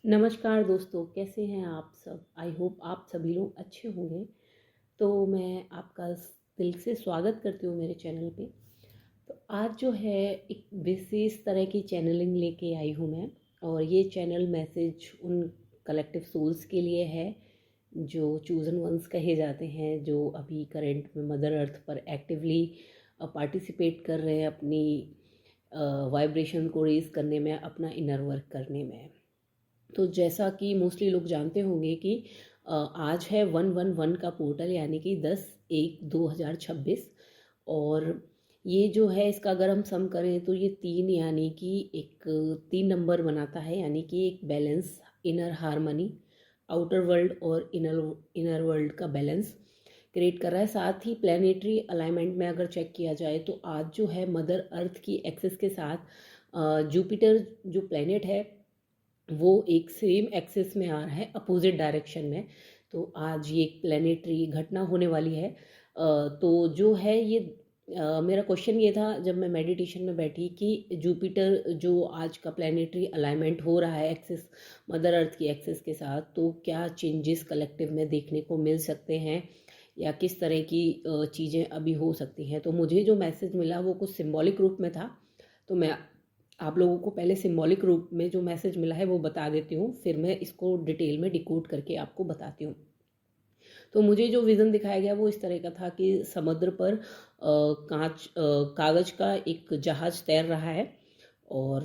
नमस्कार दोस्तों, कैसे हैं आप सब। आई होप आप सभी लोग अच्छे होंगे। तो मैं आपका दिल से स्वागत करती हूँ मेरे चैनल पे। तो आज जो है एक विशेष तरह की चैनलिंग लेके आई हूँ मैं। और ये चैनल मैसेज उन कलेक्टिव सोल्स के लिए है जो चूजन वंस कहे जाते हैं, जो अभी करंट में मदर अर्थ पर एक्टिवली पार्टिसिपेट कर रहे हैं अपनी वाइब्रेशन को रेज करने में, अपना इनर वर्क करने में। तो जैसा कि मोस्टली लोग जानते होंगे कि आज है 111 का पोर्टल, यानी कि 10/1/2026। और ये जो है इसका अगर हम सम करें तो ये 3 यानी कि एक 3 नंबर बनाता है, यानी कि एक balance, inner harmony, outer world और इनर वर्ल्ड का बैलेंस क्रिएट कर रहा है। साथ ही प्लानिटरी अलाइनमेंट में अगर चेक किया जाए तो आज जो है मदर अर्थ की एक्सिस के साथ जुपिटर जो प्लैनेट है वो एक सेम एक्सिस में आ रहा है, अपोजिट डायरेक्शन में। तो आज ये एक प्लानिटरी घटना होने वाली है। तो जो है ये मेरा क्वेश्चन ये था जब मैं मेडिटेशन में बैठी कि जुपिटर जो आज का प्लानिटरी अलाइनमेंट हो रहा है एक्सिस, मदर अर्थ की एक्सिस के साथ, तो क्या चेंजेस कलेक्टिव में देखने को मिल सकते हैं या किस तरह की चीज़ें अभी हो सकती हैं। तो मुझे जो मैसेज मिला वो कुछ सिंबॉलिक रूप में था। तो मैं आप लोगों को पहले सिंबॉलिक रूप में जो मैसेज मिला है वो बता देती हूँ, फिर मैं इसको डिटेल में डिकोड करके आपको बताती हूँ। तो मुझे जो विज़न दिखाया गया वो इस तरह का था कि समुद्र पर कागज़ का एक जहाज़ तैर रहा है, और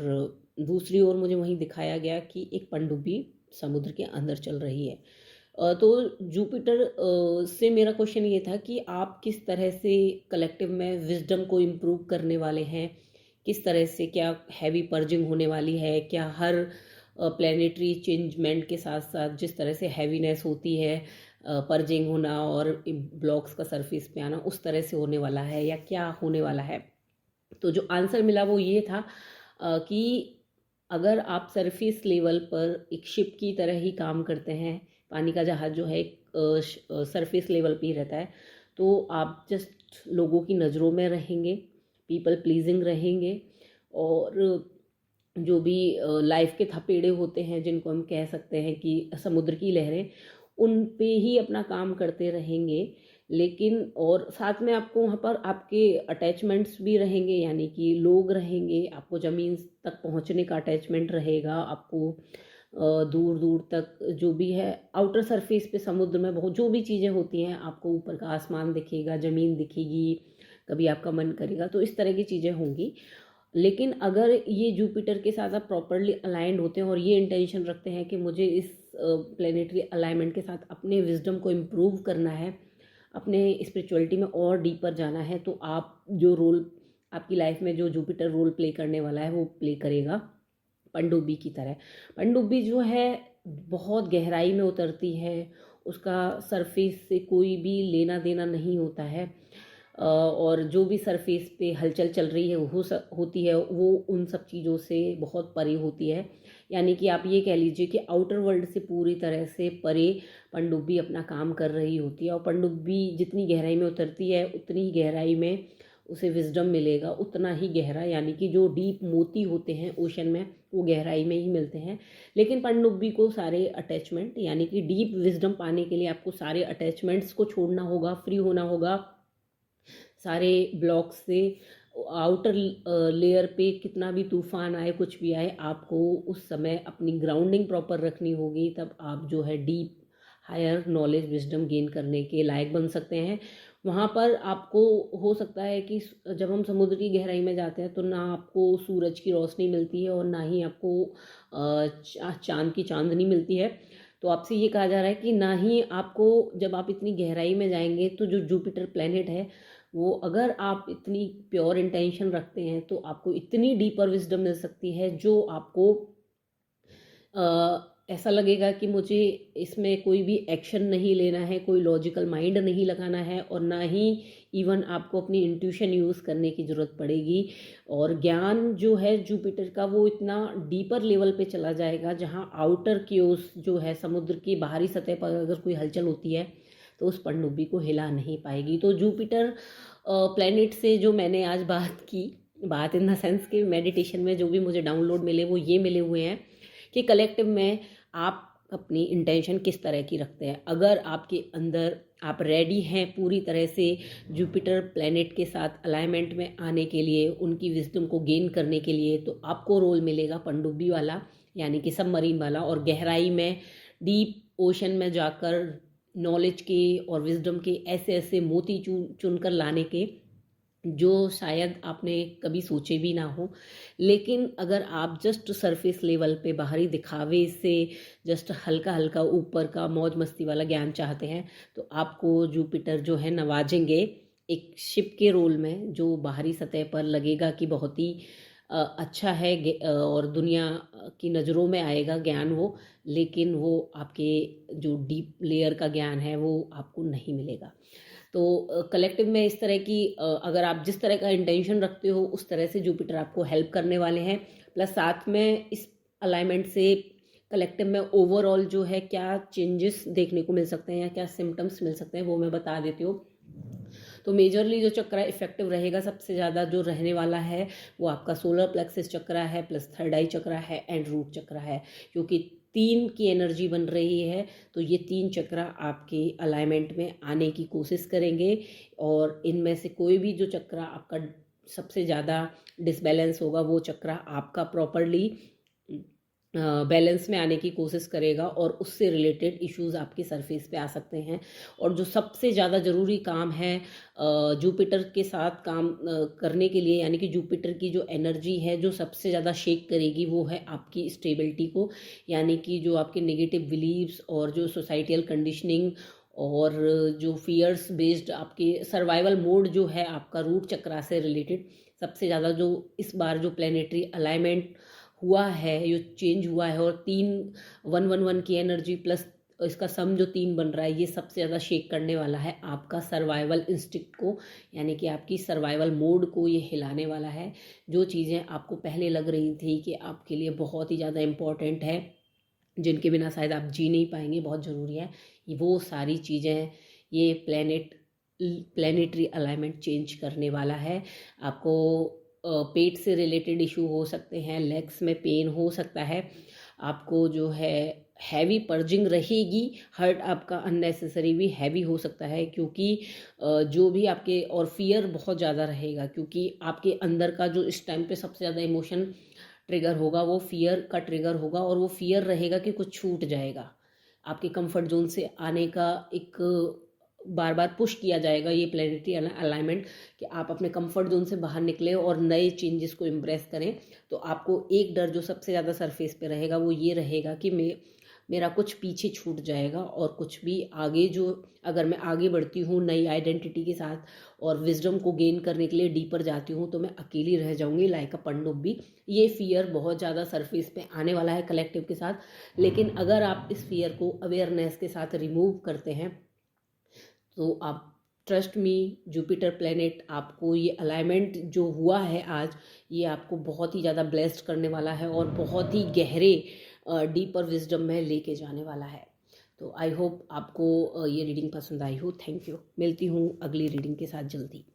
दूसरी ओर मुझे वहीं दिखाया गया कि एक पनडुब्बी समुद्र के अंदर चल रही है। तो जुपिटर से मेरा क्वेश्चन ये था कि आप किस तरह से कलेक्टिव में विजडम को इम्प्रूव करने वाले हैं, किस तरह से, क्या हैवी पर्जिंग होने वाली है, क्या हर प्लानिटरी चेंजमेंट के साथ साथ जिस तरह से हैवीनेस होती है, पर्जिंग होना और ब्लॉक्स का सरफेस पे आना, उस तरह से होने वाला है या क्या होने वाला है। तो जो आंसर मिला वो ये था कि अगर आप सरफेस लेवल पर एक शिप की तरह ही काम करते हैं, पानी का जहाज़ जो है एक सरफेस लेवल पे ही रहता है, तो आप जस्ट लोगों की नज़रों में रहेंगे, पीपल प्लीजिंग रहेंगे, और जो भी लाइफ के थपेड़े होते हैं जिनको हम कह सकते हैं कि समुद्र की लहरें, उन पे ही अपना काम करते रहेंगे। लेकिन और साथ में आपको वहाँ पर आपके अटैचमेंट्स भी रहेंगे, यानी कि लोग रहेंगे, आपको ज़मीन तक पहुँचने का अटैचमेंट रहेगा, आपको दूर दूर तक जो भी है आउटर सरफेस पे समुद्र में बहुत जो भी चीज़ें होती हैं, आपको ऊपर का आसमान दिखेगा, ज़मीन दिखेगी, कभी आपका मन करेगा, तो इस तरह की चीज़ें होंगी। लेकिन अगर ये जुपिटर के साथ आप प्रॉपरली अलाइंड होते हैं और ये इंटेंशन रखते हैं कि मुझे इस प्लेनेटरी अलाइनमेंट के साथ अपने विजडम को इम्प्रूव करना है, अपने स्पिरिचुअलिटी में और डीपर जाना है, तो आप जो रोल आपकी लाइफ में जो जुपिटर रोल प्ले करने वाला है वो प्ले करेगा पनडुब्बी की तरह। पनडुब्बी जो है बहुत गहराई में उतरती है, उसका सरफेस से कोई भी लेना देना नहीं होता है, और जो भी सरफेस पे हलचल चल रही है होती है वो उन सब चीज़ों से बहुत परे होती है। यानी कि आप ये कह लीजिए कि आउटर वर्ल्ड से पूरी तरह से परे पनडुब्बी अपना काम कर रही होती है, और पनडुब्बी जितनी गहराई में उतरती है उतनी ही गहराई में उसे विजडम मिलेगा, उतना ही गहरा, यानी कि जो डीप मोती होते हैं ओशन में वो गहराई में ही मिलते हैं। लेकिन पनडुब्बी को सारे अटैचमेंट, यानी कि डीप विजडम पाने के लिए आपको सारे अटैचमेंट्स को छोड़ना होगा, फ्री होना होगा सारे ब्लॉक्स से। आउटर लेयर पे कितना भी तूफान आए, कुछ भी आए, आपको उस समय अपनी ग्राउंडिंग प्रॉपर रखनी होगी, तब आप जो है deep higher knowledge wisdom gain करने के लायक बन सकते हैं। वहाँ पर आपको हो सकता है कि जब हम समुद्र की गहराई में जाते हैं तो ना आपको सूरज की रोशनी मिलती है और ना ही आपको चांद की चांदनी मिलती है। तो आपसे ये कहा जा रहा है कि ना ही आपको, जब आप इतनी गहराई में जाएंगे तो जो जुपिटर प्लैनेट है वो, अगर आप इतनी प्योर इंटेंशन रखते हैं तो आपको इतनी डीपर विजडम मिल सकती है जो आपको ऐसा लगेगा कि मुझे इसमें कोई भी एक्शन नहीं लेना है, कोई लॉजिकल माइंड नहीं लगाना है, और ना ही इवन आपको अपनी इंट्यूशन यूज़ करने की ज़रूरत पड़ेगी। और ज्ञान जो है जुपिटर का वो इतना डीपर लेवल पे चला जाएगा जहाँ आउटर क्योस जो है समुद्र की बाहरी सतह पर अगर कोई हलचल होती है तो उस पनडुब्बी को हिला नहीं पाएगी। तो जुपिटर प्लैनेट से जो मैंने आज बात इन द सेंस कि मेडिटेशन में जो भी मुझे डाउनलोड मिले वो ये मिले हुए हैं कि कलेक्टिव में आप अपनी इंटेंशन किस तरह की रखते हैं। अगर आपके अंदर आप रेडी हैं पूरी तरह से जुपिटर प्लैनेट के साथ अलाइनमेंट में आने के लिए, उनकी विजडम को गेन करने के लिए, तो आपको रोल मिलेगा पनडुब्बी वाला, यानी कि सबमरीन वाला, और गहराई में डीप ओशन में जाकर नॉलेज के और विजडम के ऐसे ऐसे मोती चुन कर लाने के जो शायद आपने कभी सोचे भी ना हो। लेकिन अगर आप जस्ट सरफेस लेवल पे बाहरी दिखावे से जस्ट हल्का हल्का ऊपर का मौज मस्ती वाला ज्ञान चाहते हैं, तो आपको जुपिटर जो है नवाजेंगे एक शिप के रोल में, जो बाहरी सतह पर लगेगा कि बहुत ही अच्छा है और दुनिया की नज़रों में आएगा ज्ञान वो, लेकिन वो आपके जो डीप लेयर का ज्ञान है वो आपको नहीं मिलेगा। तो कलेक्टिव में इस तरह की अगर आप जिस तरह का इंटेंशन रखते हो उस तरह से जुपिटर आपको हेल्प करने वाले हैं। प्लस साथ में इस अलाइनमेंट से कलेक्टिव में ओवरऑल जो है क्या चेंजेस देखने को मिल सकते हैं या क्या सिम्टम्स मिल सकते हैं वो मैं बता देती हूँ। तो मेजरली जो चक्र इफेक्टिव रहेगा, सबसे ज़्यादा जो रहने वाला है वो आपका सोलर प्लेक्सिस चक्र है, प्लस थर्ड आई चक्र है एंड रूट चक्र है, क्योंकि 3 की एनर्जी बन रही है। तो ये 3 चक्र आपके अलाइनमेंट में आने की कोशिश करेंगे, और इनमें से कोई भी जो चक्र आपका सबसे ज़्यादा डिसबैलेंस होगा वो चक्र आपका प्रॉपरली बैलेंस में आने की कोशिश करेगा, और उससे रिलेटेड इश्यूज आपके सरफेस पे आ सकते हैं। और जो सबसे ज़्यादा ज़रूरी काम है जुपिटर के साथ काम करने के लिए, यानी कि जुपिटर की जो एनर्जी है जो सबसे ज़्यादा शेक करेगी, वो है आपकी स्टेबिलिटी को, यानी कि जो आपके नेगेटिव बिलीव्स और जो सोसाइटियल कंडीशनिंग और जो फियर्स बेस्ड आपके सर्वाइवल मोड जो है आपका रूट चक्रा से रिलेटेड, सबसे ज़्यादा जो इस बार जो प्लेनेटरी अलाइनमेंट हुआ है, जो चेंज हुआ है, और 3-1-1-1 की एनर्जी प्लस इसका सम जो 3 बन रहा है, ये सबसे ज़्यादा शेक करने वाला है आपका सर्वाइवल इंस्टिंक्ट को, यानी कि आपकी सर्वाइवल मोड को ये हिलाने वाला है। जो चीज़ें आपको पहले लग रही थी कि आपके लिए बहुत ही ज़्यादा इम्पॉर्टेंट है, जिनके बिना शायद आप जी नहीं पाएंगे, बहुत ज़रूरी है, वो सारी चीज़ें ये प्लैनेटरी अलाइनमेंट चेंज करने वाला है। आपको पेट से रिलेटेड इशू हो सकते हैं, लेग्स में पेन हो सकता है, आपको जो है हैवी पर्जिंग रहेगी, हर्ट आपका अननेसेसरी भी हैवी हो सकता है, क्योंकि जो भी आपके और फियर बहुत ज़्यादा रहेगा, क्योंकि आपके अंदर का जो इस टाइम पे सबसे ज़्यादा इमोशन ट्रिगर होगा वो फियर का ट्रिगर होगा, और वो फियर रहेगा कि कुछ छूट जाएगा, आपके कंफर्ट जोन से आने का एक बार बार पुश किया जाएगा ये प्लैनेटरी अलाइनमेंट, कि आप अपने कंफर्ट जोन से बाहर निकले और नए चेंजेस को एम्ब्रेस करें। तो आपको एक डर जो सबसे ज़्यादा सरफेस पे रहेगा वो ये रहेगा कि मेरा कुछ पीछे छूट जाएगा, और कुछ भी आगे जो अगर मैं आगे बढ़ती हूँ नई आइडेंटिटी के साथ और विजडम को गेन करने के लिए डीपर जाती हूँ, तो मैं अकेली रह जाऊँगी लाइक अ पनडुब्बी। ये फियर बहुत ज़्यादा सरफेस पे आने वाला है कलेक्टिव के साथ। लेकिन अगर आप इस फियर को अवेयरनेस के साथ रिमूव करते हैं, तो आप ट्रस्ट मी, जुपिटर प्लैनेट आपको ये अलाइनमेंट जो हुआ है आज, ये आपको बहुत ही ज़्यादा ब्लेस्ड करने वाला है और बहुत ही गहरे डीपर विजडम में लेके जाने वाला है। तो आई होप आपको ये रीडिंग पसंद आई हो। Thank you. मिलती हूँ अगली रीडिंग के साथ जल्दी।